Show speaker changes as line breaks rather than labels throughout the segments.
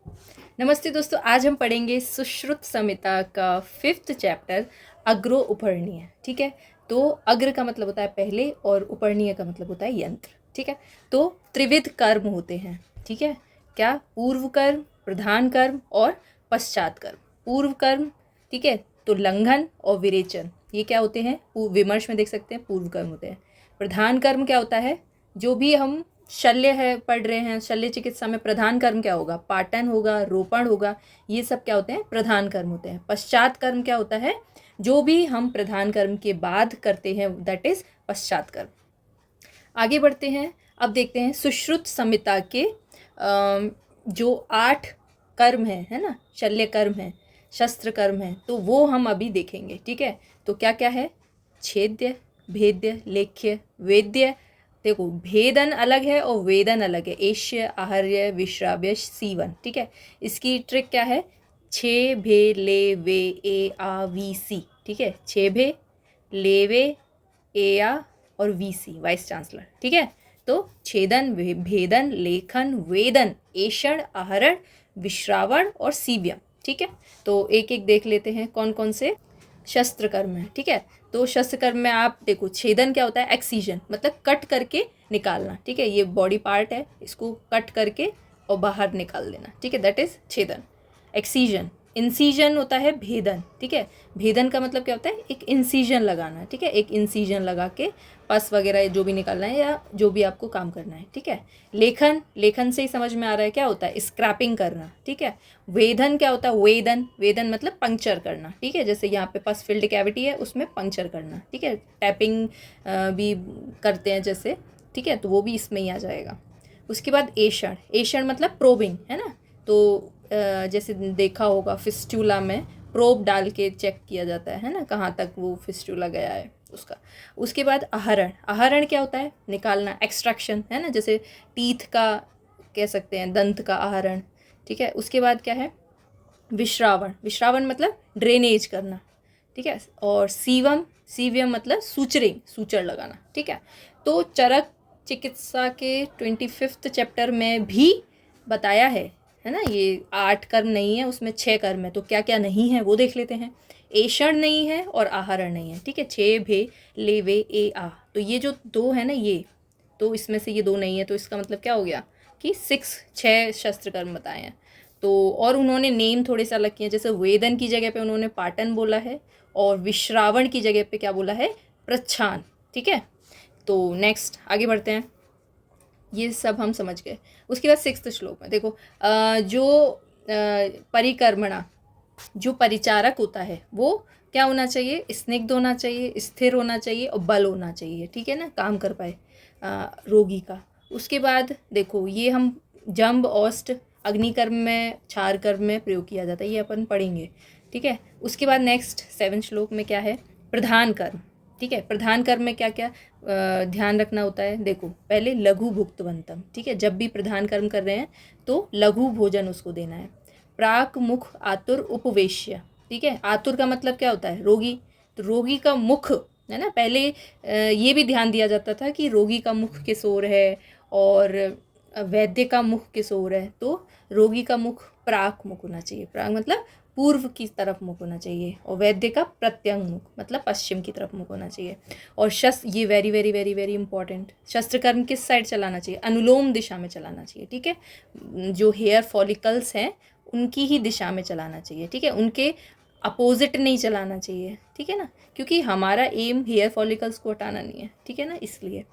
नमस्ते दोस्तों, आज हम पढ़ेंगे सुश्रुत संहिता का 5th चैप्टर अग्रो उपरणीय। ठीक है, तो अग्र का मतलब होता है पहले और उपरणीय का मतलब होता है यंत्र। ठीक है, तो त्रिविध कर्म होते हैं। ठीक है, क्या? पूर्व कर्म, प्रधान कर्म और पश्चात कर्म। पूर्व कर्म, ठीक है, तो लंघन और विरेचन, ये क्या होते हैं? विमर्श में देख सकते हैं, पूर्व कर्म होते हैं। प्रधान कर्म क्या होता है? जो भी हम शल्य है पढ़ रहे हैं, शल्य चिकित्सा में प्रधान कर्म क्या होगा? पाटन होगा, रोपण होगा, ये सब क्या होते हैं? प्रधान कर्म होते हैं। पश्चात कर्म क्या होता है? जो भी हम प्रधान कर्म के बाद करते हैं, दैट इज पश्चात कर्म। आगे बढ़ते हैं, अब देखते हैं सुश्रुत संहिता के जो 8 कर्म है ना, शल्य कर्म है, शस्त्र कर्म है, तो वो हम अभी देखेंगे। ठीक है, तो क्या क्या है? छेद्य, भेद्य, लेख्य, वेद्य। देखो, भेदन अलग है और वेदन अलग है। एष्य, आहर्य, विश्राव्य, सीवन। ठीक है, इसकी ट्रिक क्या है? छे भे ले वे ए आ वी सी। ठीक है, छे भे, लेवे, ए आ और वी सी, वाइस चांसलर। ठीक है, तो छेदन, भेदन, लेखन, वेदन, एषण, आहरण, विश्रावण और सीव्यम। ठीक है, तो एक एक देख लेते हैं कौन कौन से शस्त्र कर्म है। ठीक है, तो शस्त्र कर्म में आप देखो, छेदन क्या होता है? एक्सीजन, मतलब कट करके निकालना। ठीक है, ये बॉडी पार्ट है, इसको कट करके और बाहर निकाल देना। ठीक है, दैट इज छेदन। एक्सीजन, इंसीजन होता है भेदन। ठीक है, भेदन का मतलब क्या होता है? एक इंसीजन लगाना। ठीक है, एक इंसीजन लगा के पस वगैरह जो भी निकालना है या जो भी आपको काम करना है। ठीक है, लेखन, लेखन से ही समझ में आ रहा है क्या होता है? स्क्रैपिंग करना। ठीक है, वेदन क्या होता है? वेदन, वेदन मतलब पंक्चर करना। ठीक है, जैसे यहाँ पे पास फील्ड कैविटी है, उसमें पंक्चर करना। ठीक है, टैपिंग भी करते हैं जैसे। ठीक है, तो वो भी इसमें ही आ जाएगा। उसके बाद एषण, एषण मतलब प्रोबिंग, है ना। तो जैसे देखा होगा फिस्टूला में प्रोब डाल के चेक किया जाता है ना, कहाँ तक वो फिस्टूला गया है उसका। उसके बाद आहरण, आहरण क्या होता है? निकालना, एक्सट्रैक्शन, है ना, जैसे टीथ का कह सकते हैं, दंत का आहरण। ठीक है, उसके बाद क्या है? विश्रावण, विश्रावण मतलब ड्रेनेज करना। ठीक है, और सीवम, सीवियम मतलब सूचरिंग, सूचर लगाना। ठीक है, तो चरक चिकित्सा के 25th चैप्टर में भी बताया है ना। ये 8 कर्म नहीं है, उसमें 6 कर्म है। तो क्या क्या नहीं है वो देख लेते हैं। एषण नहीं है और आहरण नहीं है। ठीक है, छे भे ले वे ए आ, तो ये जो दो है ना, ये तो इसमें से ये दो नहीं है, तो इसका मतलब क्या हो गया कि 6 शस्त्र कर्म बताए हैं। तो और उन्होंने नेम थोड़े से अलग किए हैं, जैसे वेदन की जगह पे उन्होंने पाटन बोला है और विश्रावण की जगह पे क्या बोला है? प्रच्छान। ठीक है, तो नेक्स्ट आगे बढ़ते हैं। ये सब हम समझ गए। उसके बाद 6th श्लोक में देखो, जो परिकर्मणा, जो परिचारक होता है वो क्या होना चाहिए? स्निग्ध होना चाहिए, स्थिर होना चाहिए और बल होना चाहिए। ठीक है ना, काम कर पाए रोगी का। उसके बाद देखो, ये हम जंब, औष्ठ, अग्निकर्म में, क्षार कर्म में प्रयोग किया जाता है, ये अपन पढ़ेंगे। ठीक है, उसके बाद नेक्स्ट 7 श्लोक में क्या है? प्रधान कर्म। ठीक है, प्रधान कर्म में क्या क्या ध्यान रखना होता है? देखो, पहले लघु भुक्तवंतम। ठीक है, जब भी प्रधान कर्म कर रहे हैं तो लघु भोजन उसको देना है। प्राक मुख आतुर उपवेश्य। ठीक है, आतुर का मतलब क्या होता है? रोगी। तो रोगी का मुख, है ना, पहले ये भी ध्यान दिया जाता था कि रोगी का मुख किस ओर है और वैद्य का मुख किस ओर है। तो रोगी का मुख प्राक मुख होना चाहिए। प्राक मतलब पूर्व की तरफ मुख होना चाहिए, और वैद्य का प्रत्यंग मुख मतलब पश्चिम की तरफ मुख होना चाहिए। और शस्त्र, ये very very very very important, शस्त्र कर्म किस साइड चलाना चाहिए? अनुलोम दिशा में चलाना चाहिए। ठीक है, जो हेयर फॉलिकल्स हैं उनकी ही दिशा में चलाना चाहिए। ठीक है, उनके अपोजिट नहीं चलाना चाहिए। ठीक है ना, क्योंकि हमारा एम हेयर फॉलिकल्स को हटाना नहीं है। ठीक है ना, इसलिए।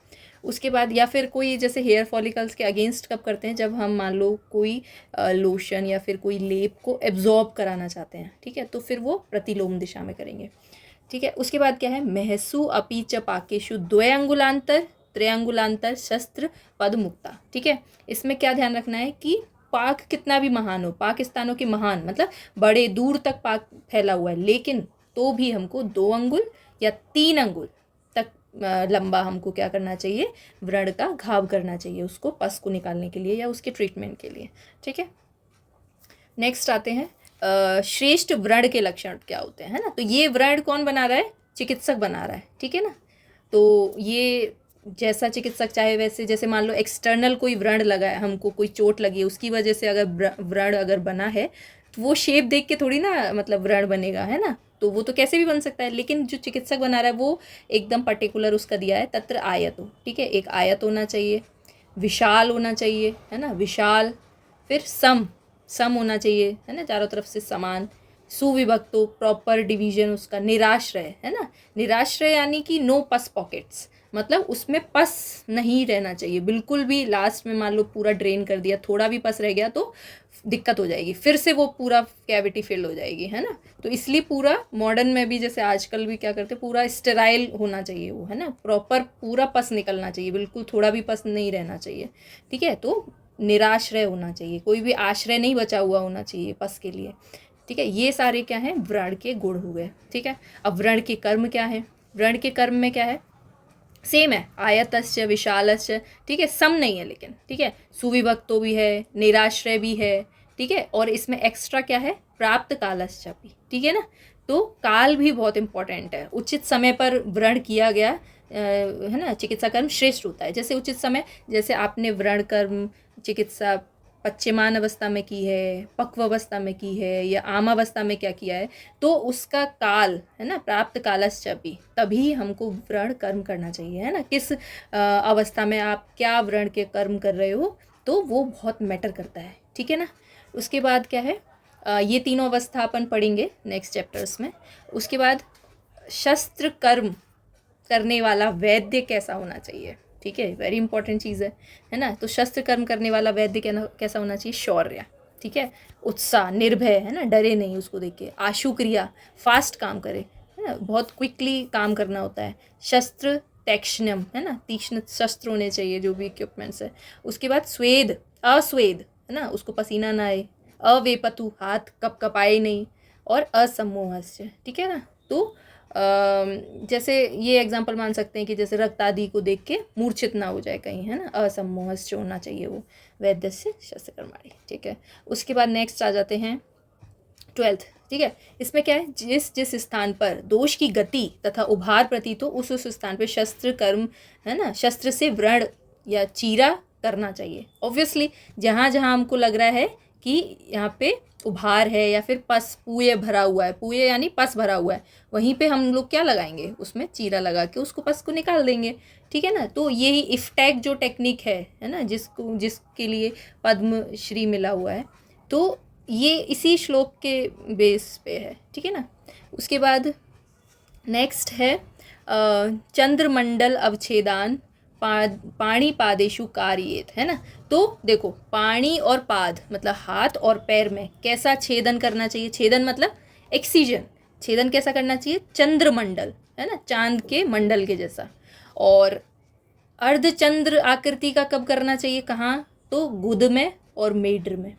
उसके बाद या फिर कोई जैसे हेयर फॉलिकल्स के अगेंस्ट कब करते हैं? जब हम मान लो कोई लोशन या फिर कोई लेप को एब्जॉर्ब कराना चाहते हैं। ठीक है, तो फिर वो प्रतिलोम दिशा में करेंगे। ठीक है, उसके बाद क्या है? महसु अपी च पाकेशु द्वयंगुलांतर त्रयंगुलांतर शस्त्र पद मुक्ता। ठीक है, इसमें क्या ध्यान रखना है कि पाक कितना भी महान हो, पाकिस्तानों के महान मतलब बड़े दूर तक पाक फैला हुआ है, लेकिन तो भी हमको 2 अंगुल या 3 अंगुल तक लंबा हमको क्या करना चाहिए? व्रण का घाव करना चाहिए, उसको पस को निकालने के लिए या उसके ट्रीटमेंट के लिए। ठीक है, नेक्स्ट आते हैं श्रेष्ठ व्रण के लक्षण क्या होते हैं, है ना। तो ये व्रण कौन बना रहा है? चिकित्सक बना रहा है। ठीक है ना, तो ये जैसा चिकित्सक चाहे वैसे, जैसे मान लो एक्सटर्नल कोई व्रण लगा है, हमको कोई चोट लगी है, उसकी वजह से अगर व्रण अगर बना है तो वो शेप देख के थोड़ी ना मतलब व्रण बनेगा, है ना। तो वो तो कैसे भी बन सकता है, लेकिन जो चिकित्सक बना रहा है वो एकदम पर्टिकुलर उसका दिया है, तत्र आयतो, ठीक है। एक आयत होना चाहिए, विशाल होना चाहिए, है ना, विशाल। फिर सम, सम होना चाहिए, है ना, चारों तरफ से समान। सुविभक्तो, प्रॉपर डिवीजन उसका। निराश्रय, है ना, निराश्रय यानी कि नो पस पॉकेट्स, मतलब उसमें पस नहीं रहना चाहिए बिल्कुल भी। लास्ट में मान लो पूरा ड्रेन कर दिया, थोड़ा भी पस रह गया तो दिक्कत हो जाएगी, फिर से वो पूरा कैविटी फिल हो जाएगी, है ना। तो इसलिए पूरा मॉडर्न में भी जैसे आजकल भी क्या करते, पूरा स्टेराइल होना चाहिए वो, है ना, प्रॉपर पूरा पस निकलना चाहिए, बिल्कुल थोड़ा भी पस नहीं रहना चाहिए, ठीक है। तो निराश्रय होना चाहिए, कोई भी आश्रय नहीं बचा हुआ होना चाहिए पस के लिए, ठीक है। ये सारे क्या हैं, व्रण के गुण हुए, ठीक है। अब व्रण के कर्म क्या है, व्रण के कर्म में क्या है, सेम है, आयतस्य विशालस्य, ठीक है, सम नहीं है लेकिन, ठीक है। सुविभक्तो भी है, निराश्रय भी है, ठीक है। और इसमें एक्स्ट्रा क्या है, प्राप्त कालस्य भी, ठीक है ना। तो काल भी बहुत इंपॉर्टेंट है, उचित समय पर व्रण किया गया है ना, चिकित्सा कर्म श्रेष्ठ होता है। जैसे उचित समय, जैसे आपने व्रण कर्म चिकित्सा पश्चिमान अवस्था में की है, पक्व अवस्था में की है, या आमावस्था में क्या किया है, तो उसका काल, है ना, प्राप्त कालश्चपि, तभी हमको व्रण कर्म करना चाहिए, है ना। किस अवस्था में आप क्या व्रण के कर्म कर रहे हो, तो वो बहुत मैटर करता है, ठीक है ना। उसके बाद क्या है, ये तीनों अवस्था अपन पढ़ेंगे नेक्स्ट चैप्टर्स में। उसके बाद शस्त्र कर्म करने वाला वैद्य कैसा होना चाहिए, ठीक है, वेरी इंपॉर्टेंट चीज़ है ना। तो शस्त्र कर्म करने वाला वैद्य कैसा होना चाहिए, शौर्य, ठीक है, उत्साह, निर्भय, है ना, डरे नहीं उसको देख के। आशु क्रिया, फास्ट काम करे, है ना, बहुत क्विकली काम करना होता है। शस्त्र तैक्ष्ण्यम, है ना, तीक्ष्ण शस्त्र होने चाहिए जो भी इक्विपमेंट्स है। उसके बाद स्वेद, अस्वेद, है ना, उसको पसीना ना आए। अवेपतु, हाथ कपाए नहीं। और असमोहस्य, ठीक है ना। तो जैसे ये एग्जांपल मान सकते हैं कि जैसे रक्त आदि को देख के मूर्छित ना हो जाए कहीं, है ना, असमोहस्य होना चाहिए वो वैद्य से शस्त्रकर्माणी, ठीक है। उसके बाद नेक्स्ट आ जाते हैं 12th, ठीक है। इसमें क्या है, जिस जिस स्थान पर दोष की गति तथा उभार प्रतीत हो उस स्थान पर शस्त्र कर्म, है ना, शस्त्र से व्रण या चीरा करना चाहिए। ऑब्वियसली जहाँ जहाँ हमको लग रहा है कि यहाँ पे उभार है या फिर पस पुए भरा हुआ है, पुए यानी पस भरा हुआ है, वहीं पे हम लोग क्या लगाएंगे, उसमें चीरा लगा के उसको पस को निकाल देंगे, ठीक है ना। तो यही इफ्टैक जो टेक्निक है ना, जिसके लिए पद्म श्री मिला हुआ है, तो ये इसी श्लोक के बेस पे है, ठीक है ना। उसके बाद नेक्स्ट है चंद्रमंडल अवच्छेदान पाणी पादेशु कार्येत, है ना। तो देखो, पाणी और पाद मतलब हाथ और पैर में कैसा छेदन करना चाहिए, छेदन मतलब एक्सीजन, छेदन कैसा करना चाहिए, चंद्रमंडल, है ना, चांद के मंडल के जैसा। और अर्धचंद्र आकृति का कब करना चाहिए, कहाँ, तो गुद में और मेड्र में,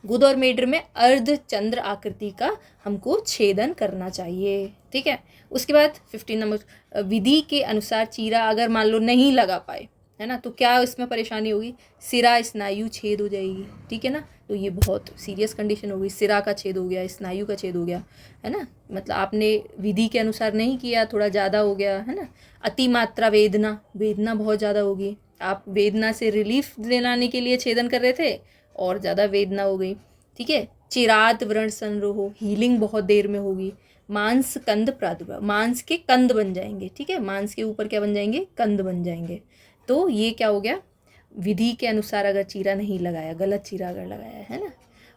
गुद और मेड्र में अर्धचंद्र आकृति का हमको छेदन करना चाहिए, ठीक है। उसके बाद 15 नंबर, विधि के अनुसार चीरा अगर मान लो नहीं लगा पाए, है ना, तो क्या इसमें परेशानी होगी, सिरा स्नायु छेद हो जाएगी, ठीक है ना। तो ये बहुत सीरियस कंडीशन होगी, सिरा का छेद हो गया, स्नायु का छेद हो गया, है ना, मतलब आपने विधि के अनुसार नहीं किया, थोड़ा ज़्यादा हो गया, है ना। अति मात्रा वेदना, वेदना बहुत ज़्यादा होगी, आप वेदना से रिलीफ दिलाने के लिए छेदन कर रहे थे और ज़्यादा वेदना हो गई, ठीक है। चिरात व्रण संरोह, हीलिंग बहुत देर में होगी। मांस कंद प्रादुर्भाव, मांस के कंद बन जाएंगे, ठीक है, मांस के ऊपर क्या बन जाएंगे, कंद बन जाएंगे। तो ये क्या हो गया, विधि के अनुसार अगर चीरा नहीं लगाया, गलत चीरा अगर लगाया है ना।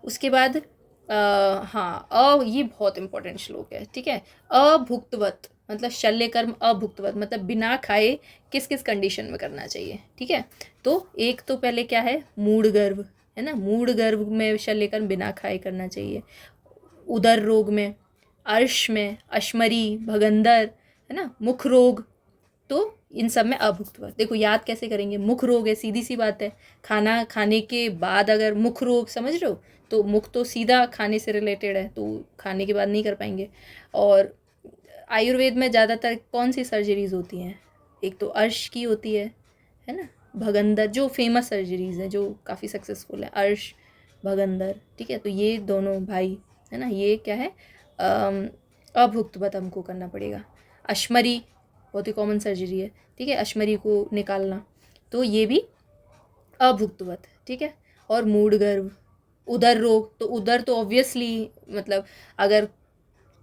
उसके बाद हाँ, ये बहुत इंपॉर्टेंट श्लोक है, ठीक है। अभुक्तवत मतलब शल्य कर्म अभुक्तवत मतलब बिना खाए किस किस कंडीशन में करना चाहिए, ठीक है। तो एक तो पहले क्या है, मूढ़ गर्भ, है ना, मूढ़ गर्भ में शल्य कर्म बिना खाए करना चाहिए। उदर रोग में, अर्श में, अश्मरी, भगंदर, है ना, मुख रोग, तो इन सब में अभुक्तवत। देखो याद कैसे करेंगे, मुख रोग है, सीधी सी बात है, खाना खाने के बाद अगर मुख रोग, समझ रहे हो, तो मुख तो सीधा खाने से रिलेटेड है, तो खाने के बाद नहीं कर पाएंगे। और आयुर्वेद में ज़्यादातर कौन सी सर्जरीज होती हैं, एक तो अर्श की होती है ना, भगंदर, जो फेमस सर्जरीज हैं जो काफ़ी सक्सेसफुल है, अर्श, भगंदर, ठीक है। तो ये दोनों भाई, है ना, ये क्या है, अभुक्तवत हमको करना पड़ेगा। अश्मरी बहुत ही कॉमन सर्जरी है, ठीक है, अश्मरी को निकालना, तो ये भी अभुक्तवत, ठीक है। और मूढ़ गर्भ, उदर रोग, तो उदर तो ऑब्वियसली मतलब अगर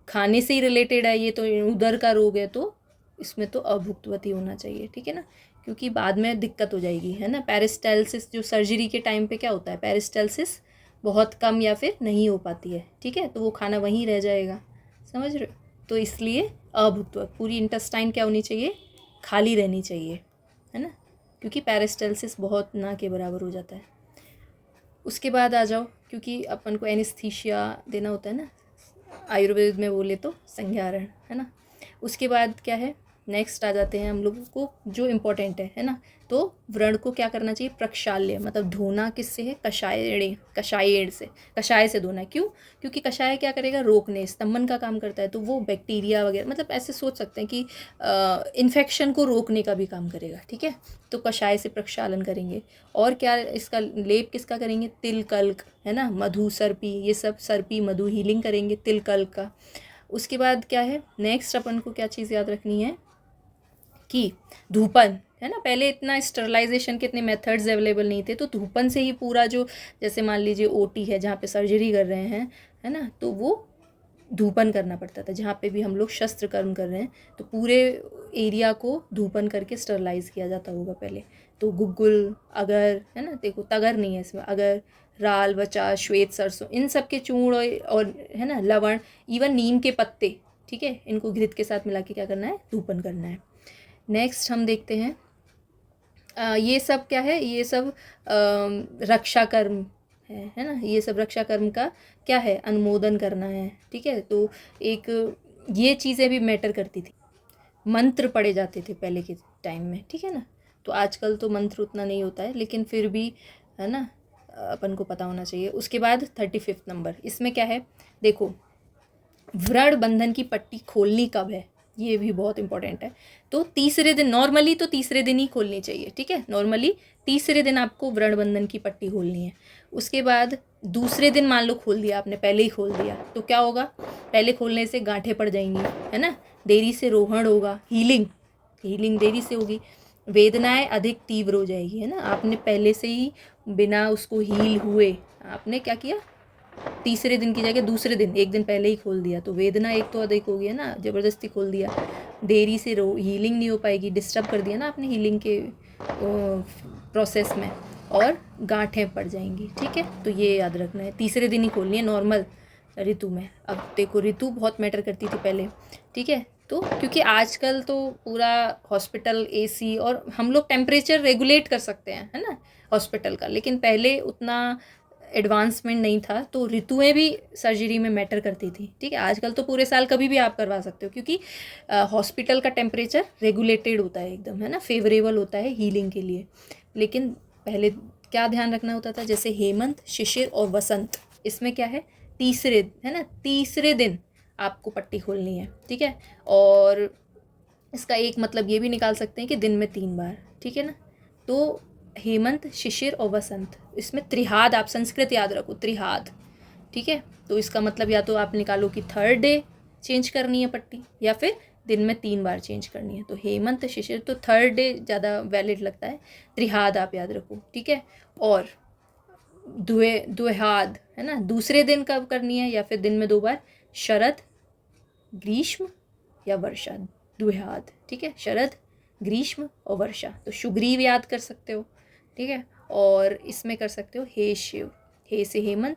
खाने से ही रिलेटेड है ये, तो उदर का रोग है, तो इसमें तो अभुक्तवत ही होना चाहिए, ठीक है ना, क्योंकि बाद में दिक्कत हो जाएगी, है ना। पेरिस्टालसिस जो सर्जरी के टाइम पे क्या होता है, पेरिस्टालसिस बहुत कम या फिर नहीं हो पाती है, ठीक है, तो वो खाना वहीं रह जाएगा, समझ रहे हो। तो इसलिए अभुक्तवत, पूरी इंटेस्टाइन क्या होनी चाहिए, खाली रहनी चाहिए, है ना, क्योंकि पेरिस्टालसिस बहुत ना के बराबर हो जाता है। उसके बाद आ जाओ, क्योंकि अपन को एनेस्थीसिया देना होता है ना, आयुर्वेद में बोले तो संज्ञारण, है ना। उसके बाद क्या है, नेक्स्ट आ जाते हैं हम लोगों को जो इम्पोर्टेंट है ना, तो व्रण को क्या करना चाहिए, प्रक्षाल्य, मतलब धोना किससे है, कषायण से, कषाय से धोना है। क्यों, क्योंकि कषाय क्या करेगा, रोकने, स्तंभन का काम करता है, तो वो बैक्टीरिया वगैरह, मतलब ऐसे सोच सकते हैं कि इन्फेक्शन को रोकने का भी काम करेगा, ठीक है। तो कषाय से प्रक्षालन करेंगे। और क्या, इसका लेप किसका करेंगे, तिल कल्क, है ना, मधु सर्पी, ये सब सर्पी मधु हीलिंग करेंगे तिल कल्क का। उसके बाद क्या है, नेक्स्ट अपन को क्या चीज़ याद रखनी है कि धूपन, है ना, पहले इतना स्टरलाइजेशन के इतने मेथड्स अवेलेबल नहीं थे, तो धूपन से ही पूरा जो, जैसे मान लीजिए ओटी है जहाँ पे सर्जरी कर रहे हैं, है ना, तो वो धूपन करना पड़ता था। जहाँ पे भी हम लोग शस्त्र कर्म कर रहे हैं तो पूरे एरिया को धूपन करके स्टरलाइज किया जाता होगा पहले। तो गुग्गुल, अगर, है ना, देखो तगर नहीं है इसमें, अगर, राल, बचा, श्वेत सरसों, इन सब के चूर्ण और है ना, लवण, इवन नीम के पत्ते, ठीक है, इनको घृत के साथ मिला के क्या करना है, धूपन करना है। नेक्स्ट हम देखते हैं ये सब क्या है, ये सब रक्षा कर्म है ना, ये सब रक्षा कर्म का क्या है, अनुमोदन करना है, ठीक है। तो एक ये चीज़ें भी मैटर करती थी, मंत्र पढ़े जाते थे पहले के टाइम में, ठीक है ना। तो आजकल तो मंत्र उतना नहीं होता है, लेकिन फिर भी, है ना, अपन को पता होना चाहिए। उसके बाद 35 नंबर, इसमें क्या है, देखो, व्रण बंधन की पट्टी खोलनी कब है, ये भी बहुत इंपॉर्टेंट है। तो तीसरे दिन, नॉर्मली तो तीसरे दिन ही खोलनी चाहिए, ठीक है, नॉर्मली तीसरे दिन आपको व्रण बंधन की पट्टी खोलनी है। उसके बाद दूसरे दिन मान लो खोल दिया आपने, पहले ही खोल दिया, तो क्या होगा, पहले खोलने से गांठें पड़ जाएंगी, है ना, देरी से रोहण होगा, हीलिंग देरी से होगी, वेदनाएं अधिक तीव्र हो जाएगी, है ना। आपने पहले से ही बिना उसको हील हुए आपने क्या किया, तीसरे दिन की जगह दूसरे दिन, एक दिन पहले ही खोल दिया, तो वेदना एक तो अधिक हो गई है ना, ज़बरदस्ती खोल दिया, देरी से हीलिंग नहीं हो पाएगी, डिस्टर्ब कर दिया ना आपने हीलिंग के प्रोसेस में, और गांठें पड़ जाएंगी, ठीक है। तो ये याद रखना है, तीसरे दिन ही खोलनी है नॉर्मल ऋतु में। अब देखो, ऋतु बहुत मैटर करती थी पहले, ठीक है, तो क्योंकि आजकल तो पूरा हॉस्पिटल एसी, और हम लोग टेम्परेचर रेगुलेट कर सकते हैं, है ना, हॉस्पिटल का, लेकिन पहले उतना एडवांसमेंट नहीं था, तो ऋतुएं भी सर्जरी में मैटर करती थी, ठीक है। आजकल तो पूरे साल कभी भी आप करवा सकते हो, क्योंकि हॉस्पिटल का टेम्परेचर रेगुलेटेड होता है एकदम, है ना, फेवरेबल होता है हीलिंग के लिए। लेकिन पहले क्या ध्यान रखना होता था, जैसे हेमंत, शिशिर और वसंत, इसमें क्या है, तीसरे, है ना, तीसरे दिन आपको पट्टी खोलनी है, ठीक है। और इसका एक मतलब ये भी निकाल सकते हैं कि दिन में 3 बार, ठीक है ना। तो हेमंत, शिशिर और वसंत, इसमें त्रिहाद, आप संस्कृत याद रखो, त्रिहाद, ठीक है। तो इसका मतलब या तो आप निकालो कि थर्ड डे चेंज करनी है पट्टी, या फिर दिन में 3 बार चेंज करनी है। तो हेमंत, शिशिर, तो थर्ड डे ज़्यादा वैलिड लगता है, त्रिहाद आप याद रखो, ठीक है। और द्विहाद, है ना, दूसरे दिन कब करनी है, या फिर दिन में 2 बार, शरद, ग्रीष्म या वर्षा, द्विहाद, ठीक है, शरद, ग्रीष्म और वर्षा। तो सुग्रीव याद कर सकते हो, ठीक है। और इसमें कर सकते हो हे शिव, हे से हेमंत,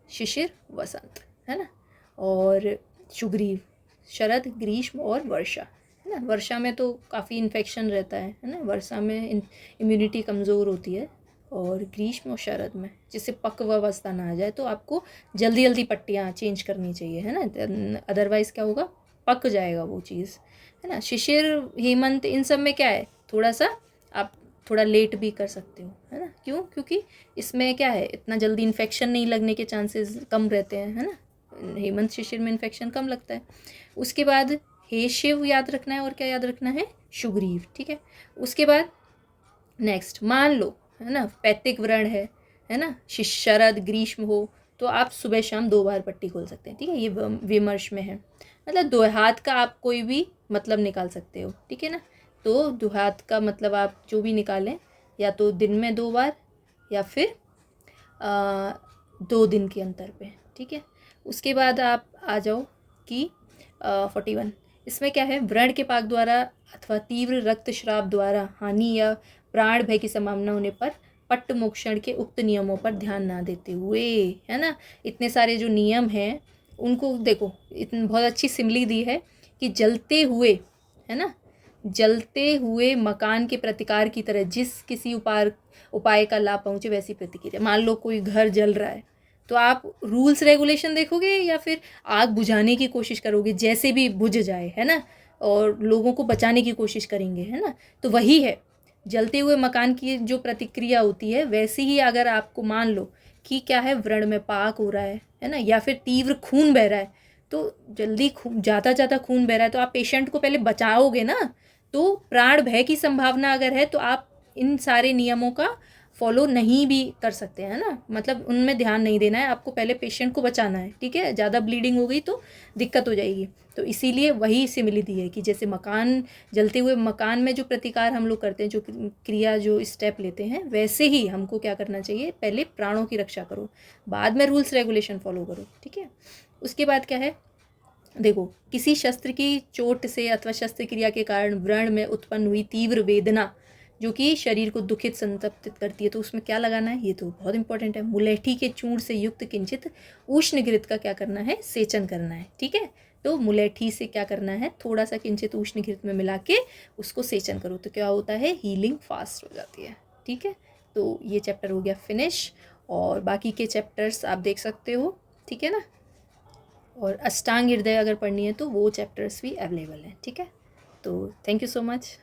शिशिर, वसंत, है ना, और सुग्रीव, शरद, ग्रीष्म और वर्षा, है ना। वर्षा में तो काफ़ी इन्फेक्शन रहता है ना, वर्षा में इम्यूनिटी कमज़ोर होती है, और ग्रीष्म और शरद में जिससे पक्वावस्था ना आ जाए, तो आपको जल्दी जल्दी पट्टियाँ चेंज करनी चाहिए, है ना, अदरवाइज़ क्या होगा, पक जाएगा वो चीज़, है ना। शिशिर, हेमंत, इन सब में क्या है, थोड़ा सा आप थोड़ा लेट भी कर सकते हो, है ना। क्यों, क्योंकि इसमें क्या है, इतना जल्दी इन्फेक्शन नहीं लगने के चांसेस कम रहते हैं, है ना, हेमंत शिशिर में इन्फेक्शन कम लगता है। उसके बाद हे शिव याद रखना है, और क्या याद रखना है, सुग्रीव, ठीक है। उसके बाद नेक्स्ट, मान लो, है ना, पैतृक व्रण है ना, शरद, ग्रीष्म हो, तो आप सुबह शाम 2 बार पट्टी खोल सकते हैं, ठीक है, ये विमर्श में है। मतलब द्व्यात का आप कोई भी मतलब निकाल सकते हो, ठीक है ना। तो द्व्यात का मतलब आप जो भी निकालें, या तो दिन में 2 बार या फिर 2 दिन के अंतर पे, ठीक है। उसके बाद आप आ जाओ कि 41, इसमें क्या है, व्रण के पाक द्वारा अथवा तीव्र रक्तस्राव द्वारा हानि या प्राण भय की संभावना होने पर पट्ट मोक्षण के उक्त नियमों पर ध्यान ना देते हुए, है ना, इतने सारे जो नियम हैं उनको देखो, इतनी बहुत अच्छी सिमली दी है कि जलते हुए, है ना, जलते हुए मकान के प्रतिकार की तरह जिस किसी उपाय का लाभ पहुँचे वैसी प्रतिक्रिया। मान लो कोई घर जल रहा है, तो आप रूल्स रेगुलेशन देखोगे या फिर आग बुझाने की कोशिश करोगे, जैसे भी बुझ जाए, है ना, और लोगों को बचाने की कोशिश करेंगे, है ना। तो वही है, जलते हुए मकान की जो प्रतिक्रिया होती है वैसी ही अगर आपको मान लो कि क्या है, व्रण में पाक हो रहा है ना, या फिर तीव्र खून बह रहा है, तो जल्दी ज़्यादा खून बह रहा है तो आप पेशेंट को पहले बचाओगे ना। तो प्राण भय की संभावना अगर है तो आप इन सारे नियमों का फॉलो नहीं भी कर सकते हैं ना, मतलब उनमें ध्यान नहीं देना है, आपको पहले पेशेंट को बचाना है, ठीक है। ज़्यादा ब्लीडिंग हो गई तो दिक्कत हो जाएगी। तो इसीलिए वही सिमिली दी है कि जैसे मकान, जलते हुए मकान में जो प्रतिकार हम लोग करते हैं, जो क्रिया, जो स्टेप लेते हैं, वैसे ही हमको क्या करना चाहिए, पहले प्राणों की रक्षा करो, बाद में रूल्स रेगुलेशन फॉलो करो, ठीक है। उसके बाद क्या है, देखो, किसी शस्त्र की चोट से अथवा शस्त्र क्रिया के कारण व्रण में उत्पन्न हुई तीव्र वेदना जो कि शरीर को दुखित संतप्त करती है, तो उसमें क्या लगाना है, ये तो बहुत इंपॉर्टेंट है। मुलैठी के चूर्ण से युक्त किंचित उष्ण घृत का क्या करना है, सेचन करना है, ठीक है। तो मुलैठी से क्या करना है, थोड़ा सा किंचित उष्ण घृत में मिला के उसको सेचन करो, तो क्या होता है, हीलिंग फास्ट हो जाती है, ठीक है। तो ये चैप्टर हो गया फिनिश, और बाकी के चैप्टर्स आप देख सकते हो, ठीक है ना। और अष्टांग हृदय अगर पढ़नी है तो वो चैप्टर्स भी अवेलेबल हैं, ठीक है। तो थैंक यू सो मच।